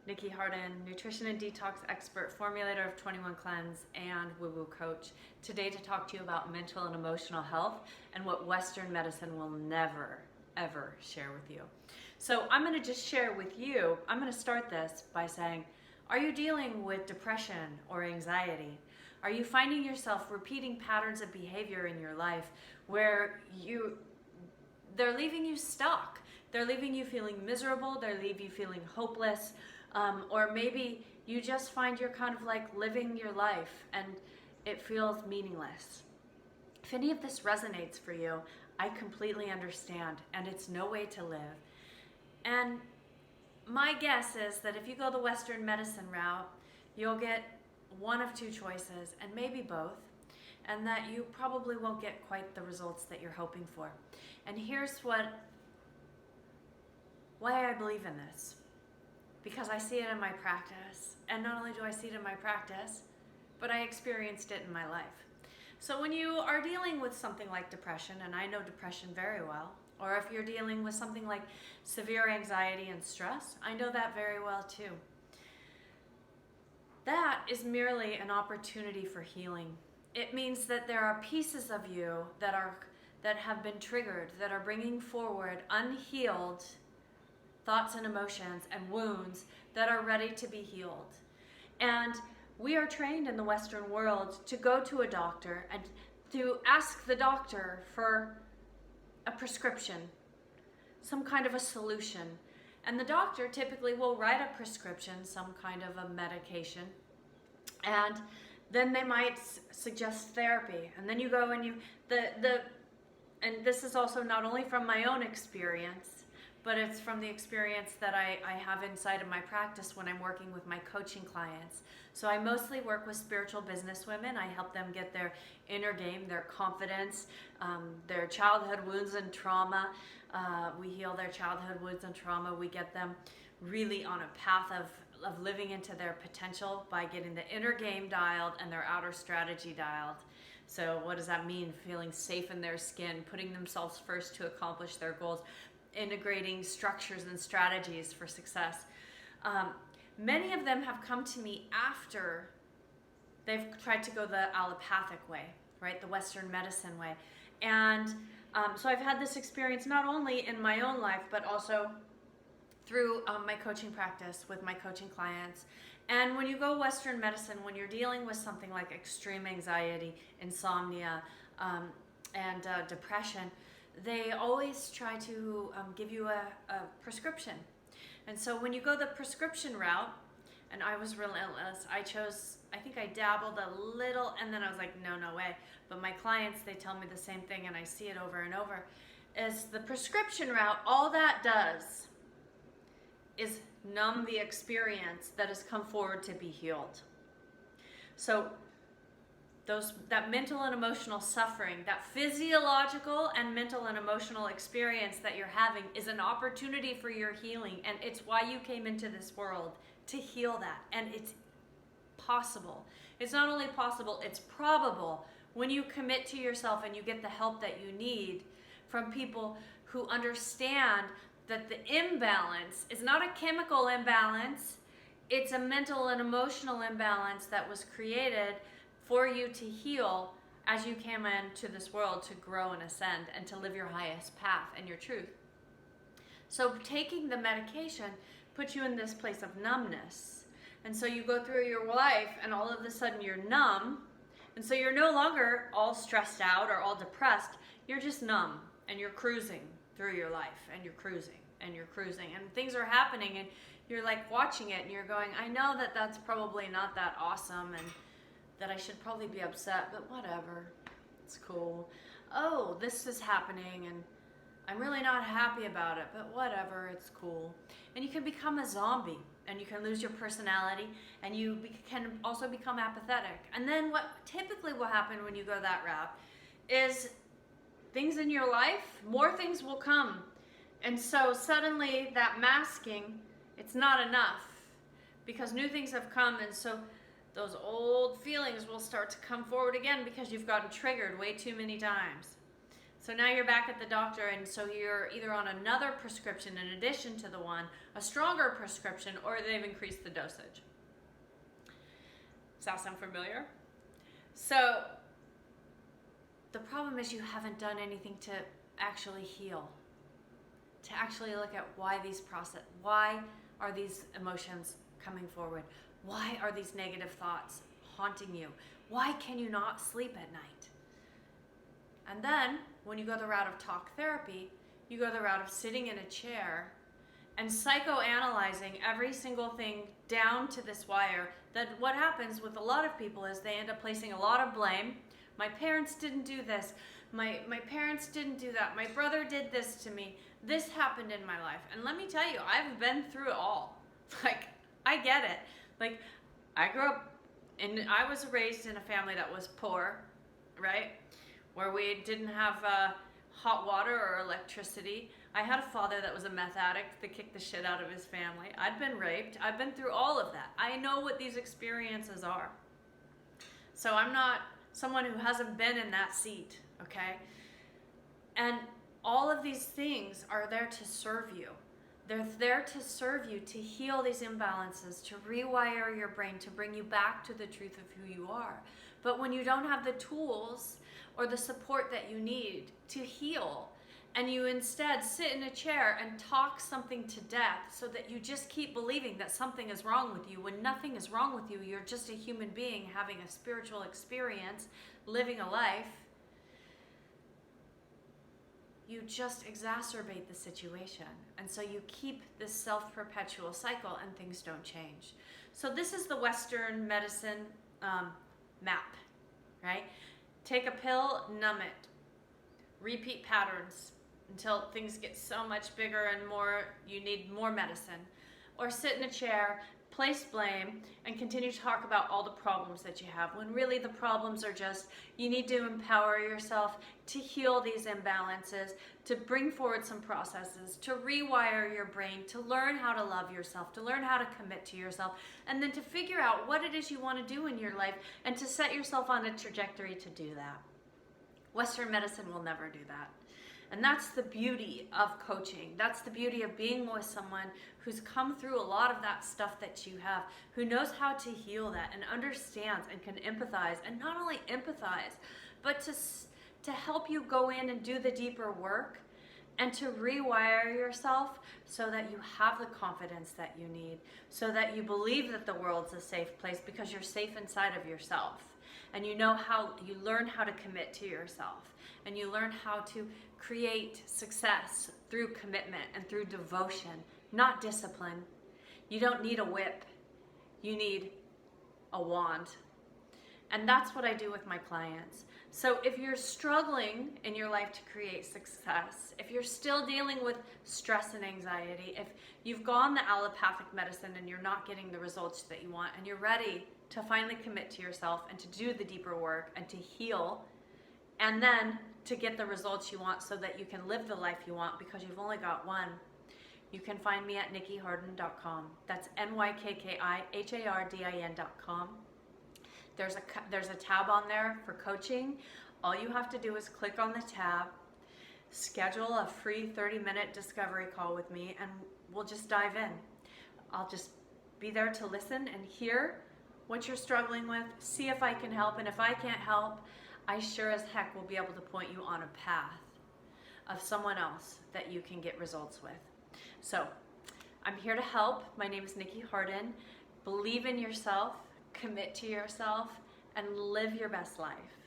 Nikki Harden, nutrition and detox expert, formulator of 21 Cleanse, and woo-woo coach. Today to talk to you about mental and emotional health and what Western medicine will never, ever share with you. So I'm going to just share with you, I'm going to start this by saying, are you dealing with depression or anxiety? Are you finding yourself repeating patterns of behavior in your life where they're leaving you stuck? They're leaving you feeling miserable, they're leaving you feeling hopeless, or maybe you just find you're kind of like living your life and it feels meaningless. If any of this resonates for you, I completely understand, and it's no way to live. And my guess is that if you go the Western medicine route, you'll get one of two choices, and maybe both, and that you probably won't get quite the results that you're hoping for. And here's why I believe in this. Because I see it in my practice, and not only do I see it in my practice, but I experienced it in my life. So when you are dealing with something like depression, and I know depression very well, or if you're dealing with something like severe anxiety and stress, I know that very well too. That is merely an opportunity for healing. It means that there are pieces of you that have been triggered, that are bringing forward unhealed thoughts and emotions and wounds that are ready to be healed. And we are trained in the Western world to go to a doctor and to ask the doctor for a prescription, some kind of a solution. And the doctor typically will write a prescription, some kind of a medication, and then they might suggest therapy. And then you go and and this is also not only from my own experience, but it's from the experience that I have inside of my practice when I'm working with my coaching clients. So I mostly work with spiritual business women. I help them get their inner game, their confidence, their childhood wounds and trauma. We heal their childhood wounds and trauma. We get them really on a path of living into their potential by getting the inner game dialed and their outer strategy dialed. So what does that mean? Feeling safe in their skin, putting themselves first to accomplish their goals, integrating structures and strategies for success. Many of them have come to me after they've tried to go the allopathic way, right? The Western medicine way. And so I've had this experience not only in my own life, but also through my coaching practice with my coaching clients. And when you go Western medicine, when you're dealing with something like extreme anxiety, insomnia, and depression, they always try to give you a prescription. And so when you go the prescription route, and I was relentless, I think I dabbled a little, and then I was like, no way. But my clients, they tell me the same thing, and I see it over and over, is the prescription route, all that does is numb the experience that has come forward to be healed. So that mental and emotional suffering, that physiological and mental and emotional experience that you're having is an opportunity for your healing. And it's why you came into this world, to heal that. And it's possible. It's not only possible, it's probable when you commit to yourself and you get the help that you need from people who understand that the imbalance is not a chemical imbalance, it's a mental and emotional imbalance that was created for you to heal as you came into this world to grow and ascend and to live your highest path and your truth. So taking the medication puts you in this place of numbness. And so you go through your life and all of a sudden you're numb. And so you're no longer all stressed out or all depressed. You're just numb and you're cruising through your life, and you're cruising and you're cruising and things are happening and you're like watching it and you're going, I know that that's probably not that awesome and that I should probably be upset, but whatever, it's cool. Oh, this is happening and I'm really not happy about it, but whatever, it's cool. And you can become a zombie and you can lose your personality and you can also become apathetic. And then what typically will happen when you go that route is things in your life, more things will come. And so suddenly that masking, it's not enough because new things have come, and so those old feelings will start to come forward again because you've gotten triggered way too many times. So now you're back at the doctor, and so you're either on another prescription in addition to the one, a stronger prescription, or they've increased the dosage. Does that sound familiar? So the problem is you haven't done anything to actually heal, to actually look at why are these emotions coming forward? Why are these negative thoughts haunting you? Why can you not sleep at night? And then when you go the route of talk therapy, you go the route of sitting in a chair and psychoanalyzing every single thing down to this wire. That what happens with a lot of people is they end up placing a lot of blame. My parents didn't do this. My parents didn't do that. My brother did this to me. This happened in my life. And let me tell you, I've been through it all. Like, I get it. Like, I grew up and I was raised in a family that was poor, right? Where we didn't have hot water or electricity. I had a father that was a meth addict that kicked the shit out of his family. I'd been raped. I've been through all of that. I know what these experiences are. So I'm not someone who hasn't been in that seat, okay? And all of these things are there to serve you. They're there to serve you, to heal these imbalances, to rewire your brain, to bring you back to the truth of who you are. But when you don't have the tools or the support that you need to heal, and you instead sit in a chair and talk something to death so that you just keep believing that something is wrong with you, when nothing is wrong with you, you're just a human being having a spiritual experience, living a life, you just exacerbate the situation. And so you keep this self-perpetual cycle and things don't change. So this is the Western medicine map, right? Take a pill, numb it. Repeat patterns until things get so much bigger and more, you need more medicine. Or sit in a chair, place blame, and continue to talk about all the problems that you have, when really the problems are just, you need to empower yourself to heal these imbalances, to bring forward some processes, to rewire your brain, to learn how to love yourself, to learn how to commit to yourself, and then to figure out what it is you want to do in your life and to set yourself on a trajectory to do that. Western medicine will never do that. And that's the beauty of coaching. That's the beauty of being with someone who's come through a lot of that stuff that you have, who knows how to heal that and understands and can empathize. And not only empathize, but to help you go in and do the deeper work and to rewire yourself so that you have the confidence that you need, so that you believe that the world's a safe place because you're safe inside of yourself. And you learn how to commit to yourself, and you learn how to create success through commitment and through devotion, not discipline. You don't need a whip, you need a wand. And that's what I do with my clients. So if you're struggling in your life to create success, if you're still dealing with stress and anxiety, if you've gone the allopathic medicine and you're not getting the results that you want, and you're ready to finally commit to yourself and to do the deeper work and to heal, and then to get the results you want so that you can live the life you want because you've only got one, you can find me at NikkiHardin.com. That's NYKKIHARDIN.com. There's a tab on there for coaching. All you have to do is click on the tab, schedule a free 30-minute discovery call with me, and we'll just dive in. I'll just be there to listen and hear what you're struggling with, see if I can help, and if I can't help, I sure as heck will be able to point you on a path of someone else that you can get results with. So I'm here to help. My name is Nikki Hardin. Believe in yourself, commit to yourself, and live your best life.